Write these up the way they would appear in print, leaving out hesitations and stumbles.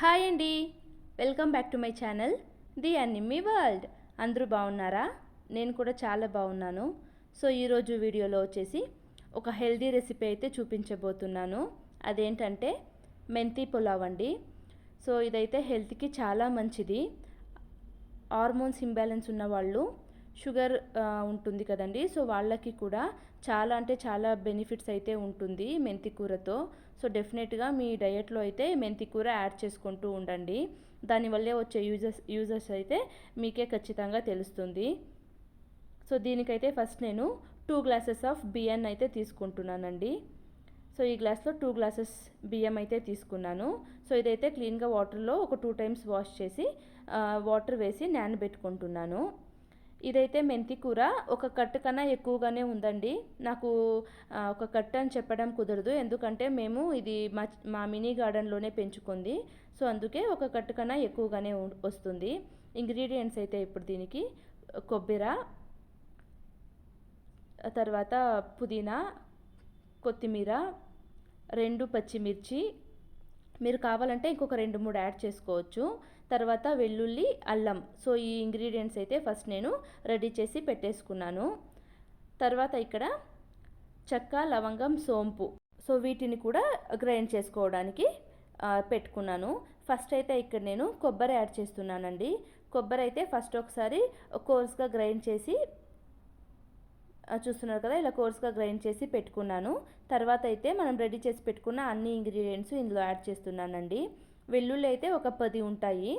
Hi అండి, welcome back to my channel Diyannimmi world. అందరూ బాగున్నారా? నేను కూడా చాలా బాగున్నాను. సో ఈరోజు వీడియోలో వచ్చేసి ఒక హెల్దీ రెసిపీ అయితే చూపించబోతున్నాను. అదేంటంటే మెంతి పులావ్ అండి. సో ఇదైతే హెల్త్కి చాలా మంచిది. హార్మోన్స్ ఇంబ్యాలెన్స్ ఉన్న వాళ్ళు, షుగర్ ఉంటుంది కదండి, సో వాళ్ళకి కూడా చాలా అంటే చాలా బెనిఫిట్స్ అయితే ఉంటుంది మెంతి కూరతో. సో డెఫినెట్గా మీ డయట్లో అయితే మెంతి కూర యాడ్ చేసుకుంటూ ఉండండి. దానివల్లే వచ్చే యూజెస్ అయితే మీకే ఖచ్చితంగా తెలుస్తుంది. సో దీనికైతే ఫస్ట్ నేను 2 గ్లాసెస్ ఆఫ్ బియ్యాన్ని అయితే తీసుకుంటున్నానండి. సో ఈ గ్లాస్లో 2 గ్లాసెస్ బియ్యం అయితే తీసుకున్నాను. సో ఇదైతే క్లీన్గా వాటర్లో ఒక 2 టైమ్స్ వాష్ చేసి వాటర్ వేసి నానబెట్టుకుంటున్నాను. ఇదైతే మెంతి కూర ఒక కట్టు కన్నా ఎక్కువగానే ఉందండి. నాకు ఒక కట్టు అని చెప్పడం కుదరదు, ఎందుకంటే మేము ఇది మా మినీ గార్డెన్లోనే పెంచుకుంది. సో అందుకే ఒక కట్టు కన్నా ఎక్కువగానే వస్తుంది. ఇంగ్రీడియంట్స్ అయితే ఇప్పుడు దీనికి కొబ్బరి, తర్వాత పుదీనా, కొత్తిమీర, 2 పచ్చిమిర్చి, మీరు కావాలంటే ఇంకొక 2-3 యాడ్ చేసుకోవచ్చు. తర్వాత వెల్లుల్లి, అల్లం. సో ఈ ఇంగ్రీడియంట్స్ అయితే ఫస్ట్ నేను రెడీ చేసి పెట్టేసుకున్నాను. తర్వాత ఇక్కడ చెక్క, లవంగం, సోంపు, సో వీటిని కూడా గ్రైండ్ చేసుకోవడానికి పెట్టుకున్నాను. ఫస్ట్ అయితే ఇక్కడ నేను కొబ్బరి యాడ్ చేస్తున్నానండి. కొబ్బరి అయితే ఫస్ట్ ఒకసారి కోర్స్గా గ్రైండ్ చేసి చూస్తున్నారు కదా, ఇలా కోర్స్గా గ్రైండ్ చేసి పెట్టుకున్నాను. తర్వాత అయితే మనం రెడీ చేసి పెట్టుకున్న అన్ని ఇంగ్రీడియంట్స్ ఇందులో యాడ్ చేస్తున్నానండి. వెల్లుల్లి అయితే ఒక 10 ఉంటాయి.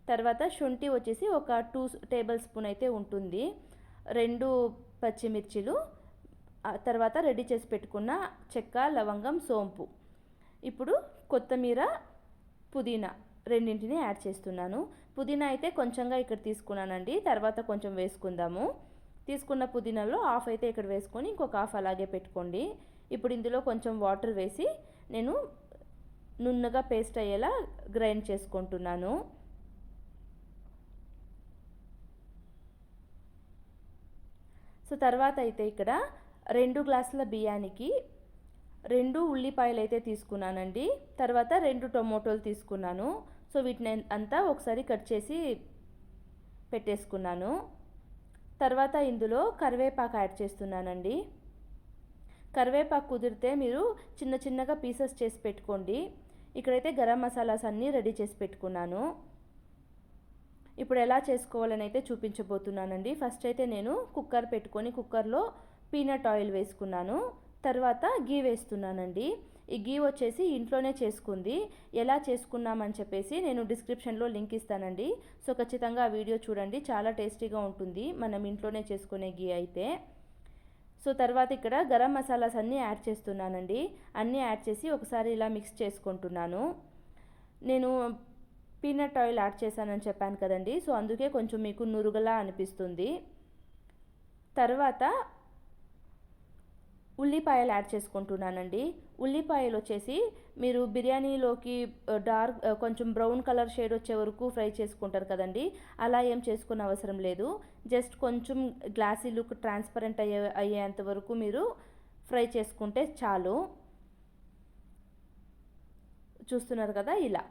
తర్వాత శొంఠి వచ్చేసి ఒక 2 టేబుల్ స్పూన్ అయితే ఉంటుంది. 2 పచ్చిమిర్చిలు, తర్వాత రెడీ చేసి పెట్టుకున్న చెక్క, లవంగం, సోంపు. ఇప్పుడు కొత్తిమీర, పుదీనా రెండింటిని యాడ్ చేస్తున్నాను. పుదీనా అయితే కొంచెంగా ఇక్కడ తీసుకున్నానండి, తర్వాత కొంచెం వేసుకుందాము. తీసుకున్న పుదీనాలో హాఫ్ అయితే ఇక్కడ వేసుకొని ఇంకొక హాఫ్ అలాగే పెట్టుకోండి. ఇప్పుడు ఇందులో కొంచెం వాటర్ వేసి నేను నున్నగా పేస్ట్ అయ్యేలా గ్రైండ్ చేసుకుంటున్నాను. సో తర్వాత అయితే ఇక్కడ 2 గ్లాసుల బియ్యానికి 2 ఉల్లిపాయలు అయితే తీసుకున్నానండి. తర్వాత 2 టొమాటోలు తీసుకున్నాను. సో వీటిని అంతా ఒకసారి కట్ చేసి పెట్టేసుకున్నాను. తర్వాత ఇందులో కరివేపాకు యాడ్ చేస్తున్నానండి. కరివేపాకు కుదిరితే మీరు చిన్న చిన్నగా పీసెస్ చేసి పెట్టుకోండి. ఇక్కడైతే గరం మసాలాస్ అన్నీ రెడీ చేసి పెట్టుకున్నాను. ఇప్పుడు ఎలా చేసుకోవాలని అయితే చూపించబోతున్నానండి. ఫస్ట్ అయితే నేను కుక్కర్ పెట్టుకొని కుక్కర్లో పీనట్ ఆయిల్ వేసుకున్నాను. తర్వాత గీ వేస్తున్నానండి. ఈ గీ వచ్చేసి ఇంట్లోనే చేసుకుంది. ఎలా చేసుకున్నామని చెప్పేసి నేను డిస్క్రిప్షన్లో లింక్ ఇస్తానండి. సో ఖచ్చితంగా ఆ వీడియో చూడండి, చాలా టేస్టీగా ఉంటుంది మనం ఇంట్లోనే చేసుకునే గీ అయితే. సో తర్వాత ఇక్కడ గరం మసాలాస్ అన్నీ యాడ్ చేస్తున్నానండి. అన్నీ యాడ్ చేసి ఒకసారి ఇలా మిక్స్ చేసుకుంటున్నాను. నేను పీనట్ ఆయిల్ యాడ్ చేశానని చెప్పాను కదండి, సో అందుకే కొంచెం మీకు నురుగలా అనిపిస్తుంది. తర్వాత ఉల్లిపాయలు యాడ్ చేసుకుంటున్నానండి. ఉల్లిపాయలు వచ్చేసి మీరు బిర్యానీలోకి డార్క్ కొంచెం బ్రౌన్ కలర్ షేడ్ వచ్చే వరకు ఫ్రై చేసుకుంటారు కదండి, అలా ఏం చేసుకునే అవసరం లేదు. జస్ట్ కొంచెం గ్లాసీ లుక్, ట్రాన్స్పరెంట్ అయ్యేంత వరకు మీరు ఫ్రై చేసుకుంటే చాలు. చూస్తున్నారు కదా, ఇలా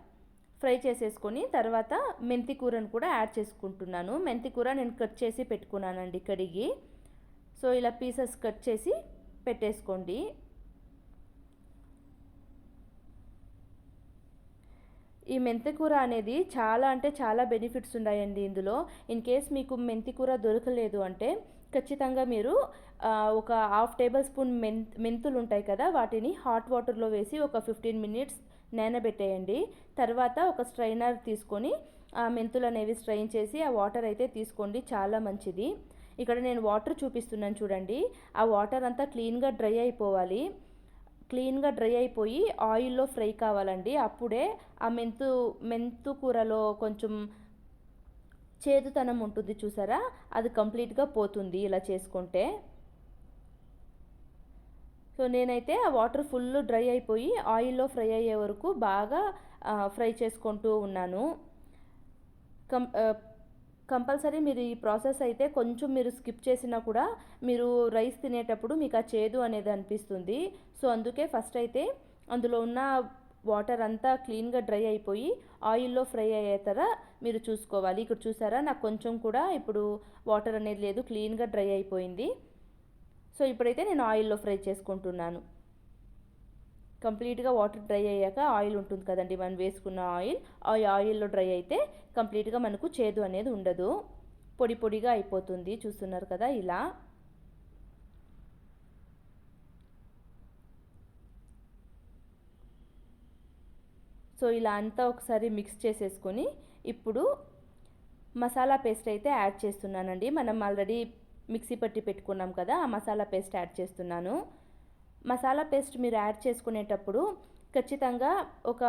ఫ్రై చేసేసుకొని తర్వాత మెంతి కూరను కూడా యాడ్ చేసుకుంటున్నాను. మెంతి కూర నేను కట్ చేసి పెట్టుకున్నానండి కడిగి. సో ఇలా పీసెస్ కట్ చేసి పెట్టేసుకోండి. ఈ మెంతి కూర అనేది చాలా అంటే చాలా బెనిఫిట్స్ ఉన్నాయండి ఇందులో. ఇన్ కేస్ మీకు మెంతి కూర దొరకలేదు అంటే ఖచ్చితంగా మీరు ఒక హాఫ్ టేబుల్ స్పూన్ మెంతులు ఉంటాయి కదా, వాటిని హాట్ వాటర్లో వేసి ఒక 15 మినిట్స్ నానబెట్టేయండి. తర్వాత ఒక స్ట్రైనర్ తీసుకొని ఆ మెంతులు అనేవి స్ట్రైన్ చేసి ఆ వాటర్ అయితే తీసుకోండి, చాలా మంచిది. ఇక్కడ నేను వాటర్ చూపిస్తున్నాను చూడండి, ఆ వాటర్ అంతా క్లీన్గా డ్రై అయిపోవాలి. క్లీన్గా డ్రై అయిపోయి ఆయిల్లో ఫ్రై కావాలండి. అప్పుడే ఆ మెంతు కూరలో కొంచెం చేదుతనం ఉంటుంది చూసారా, అది కంప్లీట్గా పోతుంది ఇలా చేసుకుంటే. సో నేనైతే ఆ వాటర్ ఫుల్ డ్రై అయిపోయి ఆయిల్లో ఫ్రై అయ్యే వరకు బాగా ఫ్రై చేసుకుంటూ ఉన్నాను. కంపల్సరీ మీరు ఈ ప్రాసెస్ అయితే కొంచెం మీరు స్కిప్ చేసినా కూడా మీరు రైస్ తినేటప్పుడు మీకు ఆ చేదు అనేది అనిపిస్తుంది. సో అందుకే ఫస్ట్ అయితే అందులో ఉన్న వాటర్ అంతా క్లీన్గా డ్రై అయిపోయి ఆయిల్లో ఫ్రై అయ్యేతర మీరు చూసుకోవాలి. ఇక్కడ చూసారా, నాకు కొంచెం కూడా ఇప్పుడు వాటర్ అనేది లేదు, క్లీన్గా డ్రై అయిపోయింది. సో ఇప్పుడైతే నేను ఆయిల్లో ఫ్రై చేసుకుంటున్నాను. కంప్లీట్గా వాటర్ డ్రై అయ్యాక ఆయిల్ ఉంటుంది కదండి, మనం వేసుకున్న ఆయిల్, ఆ ఆయిల్లో డ్రై అయితే కంప్లీట్గా మనకు చేదు అనేది ఉండదు, పొడి పొడిగా అయిపోతుంది. చూస్తున్నారు కదా ఇలా. సో ఇలా అంతా ఒకసారి మిక్స్ చేసేసుకొని ఇప్పుడు మసాలా పేస్ట్ అయితే యాడ్ చేస్తున్నానండి. మనం ఆల్రెడీ మిక్సీ పట్టి పెట్టుకున్నాం కదా, ఆ మసాలా పేస్ట్ యాడ్ చేస్తున్నాను. మసాలా పేస్ట్ మీరు యాడ్ చేసుకునేటప్పుడు ఖచ్చితంగా ఒక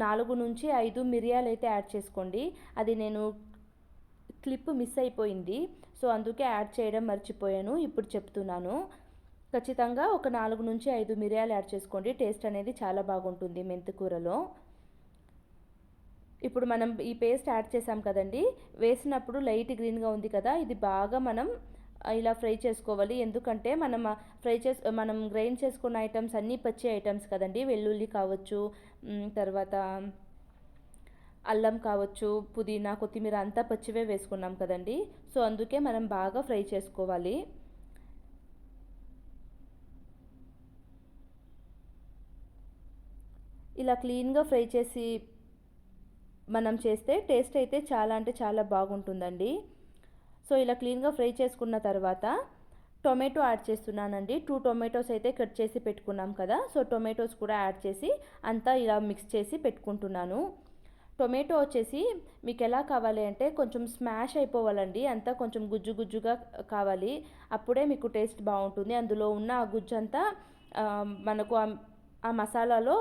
4 నుంచి 5 మిరియాలు అయితే యాడ్ చేసుకోండి. అది నేను క్లిప్ మిస్ అయిపోయింది, సో అందుకే యాడ్ చేయడం మర్చిపోయాను, ఇప్పుడు చెప్తున్నాను. ఖచ్చితంగా ఒక 4 నుంచి 5 మిరియాలు యాడ్ చేసుకోండి, టేస్ట్ అనేది చాలా బాగుంటుంది మెంతి కూరలో. ఇప్పుడు మనం ఈ పేస్ట్ యాడ్ చేసాం కదండి, వేసినప్పుడు లైట్ గ్రీన్గా ఉంది కదా, ఇది బాగా మనం ఇలా ఫ్రై చేసుకోవాలి. ఎందుకంటే మనం గ్రైండ్ చేసుకున్న ఐటమ్స్ అన్నీ పచ్చి ఐటమ్స్ కదండి, వెల్లుల్లి కావచ్చు, తర్వాత అల్లం కావచ్చు, పుదీనా, కొత్తిమీర అంతా పచ్చివే వేసుకున్నాం కదండి, సో అందుకే మనం బాగా ఫ్రై చేసుకోవాలి. ఇలా క్లీన్గా ఫ్రై చేసి మనం చేస్తే టేస్ట్ అయితే చాలా అంటే చాలా బాగుంటుందండి. సో ఇలా క్లీన్గా ఫ్రై చేసుకున్న తర్వాత టొమాటో యాడ్ చేస్తున్నానండి. 2 టొమాటోస్ అయితే కట్ చేసి పెట్టుకున్నాం కదా, సో టొమాటోస్ కూడా యాడ్ చేసి అంతా ఇలా మిక్స్ చేసి పెట్టుకుంటున్నాను. టొమాటో వచ్చేసి మీకు ఎలా కావాలి అంటే కొంచెం స్మాష్ అయిపోవాలండి, అంతా కొంచెం గుజ్జు గుజ్జుగా కావాలి, అప్పుడే మీకు టేస్ట్ బాగుంటుంది. అందులో ఉన్న ఆ గుజ్జు అంతా మనకు ఆ మసాలాలో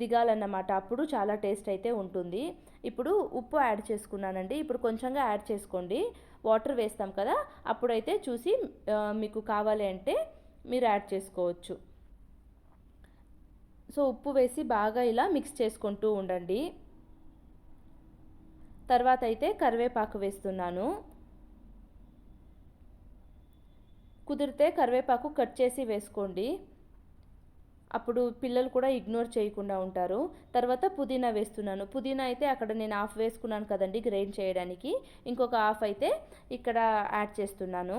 దిగాలన్నమాట, అప్పుడు చాలా టేస్ట్ అయితే ఉంటుంది. ఇప్పుడు ఉప్పు యాడ్ చేసుకున్నానండి, ఇప్పుడు కొంచెంగా యాడ్ చేసుకోండి. వాటర్ వేస్తాం కదా, అప్పుడైతే చూసి మీకు కావాలి అంటే మీరు యాడ్ చేసుకోవచ్చు. సో ఉప్పు వేసి బాగా ఇలా మిక్స్ చేసుకుంటూ ఉండండి. తర్వాత అయితే కరివేపాకు వేస్తున్నాను. కుదిరితే కరివేపాకు కట్ చేసి వేసుకోండి, అప్పుడు పిల్లలు కూడా ఇగ్నోర్ చేయకుండా ఉంటారు. తర్వాత పుదీనా వేస్తున్నాను. పుదీనా అయితే అక్కడ నేను హాఫ్ వేసుకున్నాను కదండి గ్రైండ్ చేయడానికి, ఇంకొక హాఫ్ అయితే ఇక్కడ యాడ్ చేస్తున్నాను.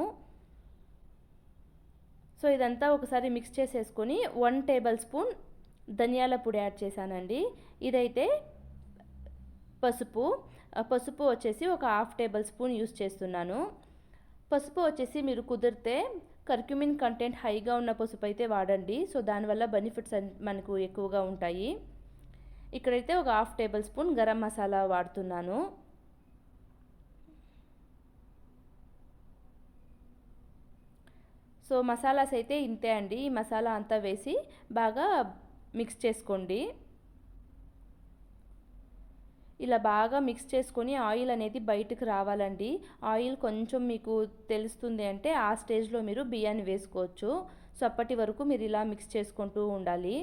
సో ఇదంతా ఒకసారి మిక్స్ చేసేసుకొని 1 టేబుల్ స్పూన్ ధనియాల పొడి యాడ్ చేశానండి. ఇదైతే పసుపు వచ్చేసి ఒక హాఫ్ టేబుల్ స్పూన్ యూస్ చేస్తున్నాను. పసుపు వచ్చేసి మీరు కుదిరితే కర్క్యూమిన్ కంటెంట్ హైగా ఉన్న పసుపు అయితే వాడండి, సో దానివల్ల బెనిఫిట్స్ మనకు ఎక్కువగా ఉంటాయి. ఇక్కడైతే ఒక half table spoon garam masala వాడుతున్నాను. సో మసాలాస్ అయితే ఇంతే అండి, ఈ మసాలా అంతా వేసి బాగా మిక్స్ చేసుకోండి. ఇలా బాగా మిక్స్ చేసుకొని ఆయిల్ అనేది బయటకు రావాలండి. ఆయిల్ కొంచెం మీకు తెలుస్తుంది అంటే ఆ స్టేజ్లో మీరు బియ్యాన్ని వేసుకోవచ్చు. సో అప్పటి వరకు మీరు ఇలా మిక్స్ చేసుకుంటూ ఉండాలి.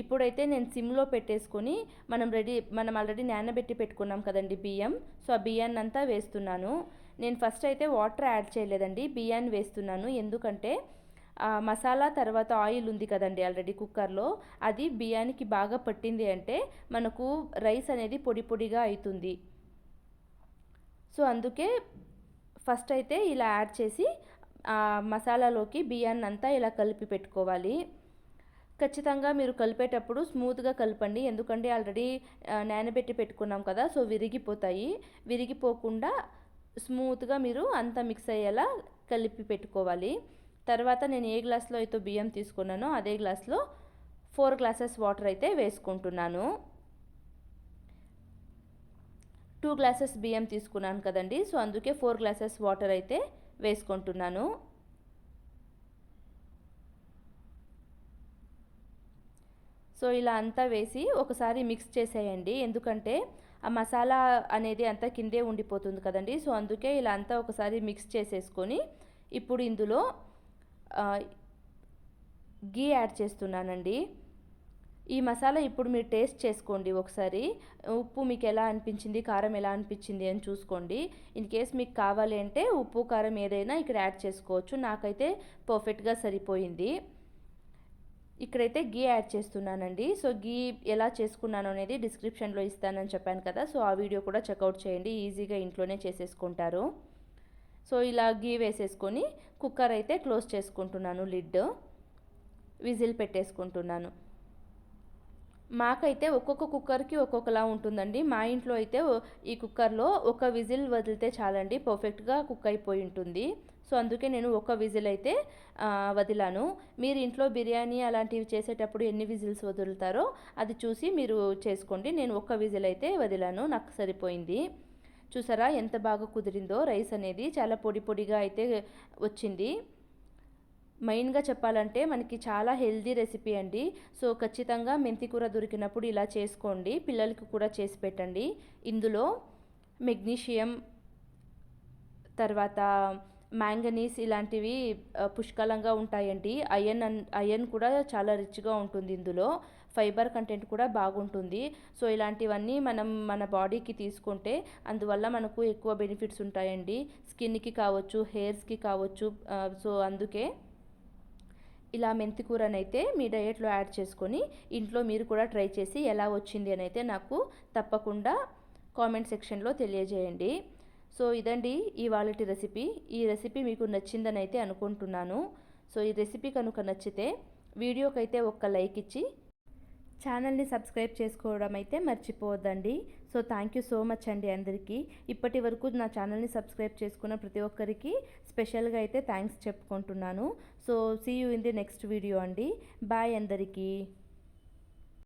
ఇప్పుడైతే నేను సిమ్లో పెట్టేసుకొని మనం ఆల్రెడీ నానబెట్టి పెట్టుకున్నాం కదండి బియ్యం, సో ఆ బియ్యాన్ని అంతా వేస్తున్నాను. నేను ఫస్ట్ అయితే వాటర్ యాడ్ చేయలేదండి, బియ్యాన్ని వేస్తున్నాను. ఎందుకంటే మసాలా తర్వాత ఆయిల్ ఉంది కదండి ఆల్రెడీ కుక్కర్లో, అది బియ్యానికి బాగా పట్టింది అంటే మనకు రైస్ అనేది పొడి పొడిగా అవుతుంది. సో అందుకే ఫస్ట్ అయితే ఇలా యాడ్ చేసి మసాలాలోకి బియ్యాన్ని అంతా ఇలా కలిపి పెట్టుకోవాలి. ఖచ్చితంగా మీరు కలిపేటప్పుడు స్మూత్గా కలపండి, ఎందుకంటే ఆల్రెడీ నానబెట్టి పెట్టుకున్నాం కదా, సో విరిగిపోకుండా స్మూత్గా మీరు అంతా మిక్స్ అయ్యేలా కలిపి పెట్టుకోవాలి. తర్వాత నేను ఏ గ్లాస్లో అయితే బియ్యం తీసుకున్నానో అదే గ్లాస్లో 4 గ్లాసెస్ వాటర్ అయితే వేసుకుంటున్నాను. 2 గ్లాసెస్ బియ్యం తీసుకున్నాను కదండి, సో అందుకే 4 గ్లాసెస్ వాటర్ అయితే వేసుకుంటున్నాను. సో ఇలా అంతా వేసి ఒకసారి మిక్స్ చేసేయండి, ఎందుకంటే ఆ మసాలా అనేది అంతా కిందే ఉండిపోతుంది కదండి, సో అందుకే ఇలా అంతా ఒకసారి మిక్స్ చేసేసుకొని ఇప్పుడు ఇందులో ఘీ యాడ్ చేస్తున్నానండి. ఈ మసాలా ఇప్పుడు మీరు టేస్ట్ చేసుకోండి ఒకసారి, ఉప్పు మీకు ఎలా అనిపించింది, కారం ఎలా అనిపించింది అని చూసుకోండి. ఇన్ కేస్ మీకు కావాలి అంటే ఉప్పు కారం ఏదైనా ఇక్కడ యాడ్ చేసుకోవచ్చు, నాకైతే పర్ఫెక్ట్గా సరిపోయింది. ఇక్కడైతే గీ యాడ్ చేస్తున్నానండి. సో గీ ఎలా చేసుకున్నాను అనేది డిస్క్రిప్షన్లో ఇస్తానని చెప్పాను కదా, సో ఆ వీడియో కూడా చెక్అవుట్ చేయండి, ఈజీగా ఇంట్లోనే చేసేసుకుంటారు. సో ఇలా గీ వేసేసుకొని కుక్కర్ అయితే క్లోజ్ చేసుకుంటున్నాను, లిడ్ విజిల్ పెట్టేసుకుంటున్నాను. మాకైతే ఒక్కొక్క కుక్కర్కి ఒక్కొక్కలా ఉంటుందండి. మా ఇంట్లో అయితే ఈ కుక్కర్లో ఒక విజిల్ వదిలితే చాలండి, పర్ఫెక్ట్గా కుక్ అయిపోయి ఉంటుంది. సో అందుకే నేను ఒక విజిల్ అయితే వదిలాను. మీరు ఇంట్లో బిర్యానీ అలాంటివి చేసేటప్పుడు ఎన్ని విజిల్స్ వదులుతారో అది చూసి మీరు చేసుకోండి. నేను ఒక్క విజిల్ అయితే వదిలాను, నాకు సరిపోయింది. చూసారా ఎంత బాగా కుదిరిందో, రైస్ అనేది చాలా పొడి పొడిగా అయితే వచ్చింది. మెయిన్గా చెప్పాలంటే మనకి చాలా హెల్దీ రెసిపీ అండి. సో ఖచ్చితంగా మెంతి కూర దొరికినప్పుడు ఇలా చేసుకోండి, పిల్లలకి కూడా చేసి పెట్టండి. ఇందులో మెగ్నీషియం, తర్వాత మ్యాంగనీస్ ఇలాంటివి పుష్కలంగా ఉంటాయండి. ఐరన్ కూడా చాలా రిచ్గా ఉంటుంది ఇందులో. ఫైబర్ కంటెంట్ కూడా బాగుంటుంది. సో ఇలాంటివన్నీ మనం మన బాడీకి తీసుకుంటే అందువల్ల మనకు ఎక్కువ బెనిఫిట్స్ ఉంటాయండి. స్కిన్కి కావచ్చు, హెయిర్స్కి కావచ్చు. సో అందుకే ఇలా మెంతి కూరనైతే మీ డయట్లో యాడ్ చేసుకొని ఇంట్లో మీరు కూడా ట్రై చేసి ఎలా వచ్చింది అని అయితే నాకు తప్పకుండా కామెంట్ సెక్షన్లో తెలియజేయండి. సో ఇదండి ఇవాళటి రెసిపీ. ఈ రెసిపీ మీకు నచ్చిందని అయితే అనుకుంటున్నాను. సో ఈ రెసిపీ కనుక నచ్చితే వీడియోకైతే ఒక్క లైక్ ఇచ్చి ఛానల్ని సబ్స్క్రైబ్ చేసుకోవడం అయితే మర్చిపోవద్దండి. So thank you so much అండి అందరికీ. ఇప్పటి వరకు నా ఛానల్ని సబ్స్క్రైబ్ చేసుకున్న ప్రతి ఒక్కరికి స్పెషల్గా అయితే థ్యాంక్స్ చెప్పుకుంటున్నాను. So see you in the next video అండి. బాయ్ అందరికీ.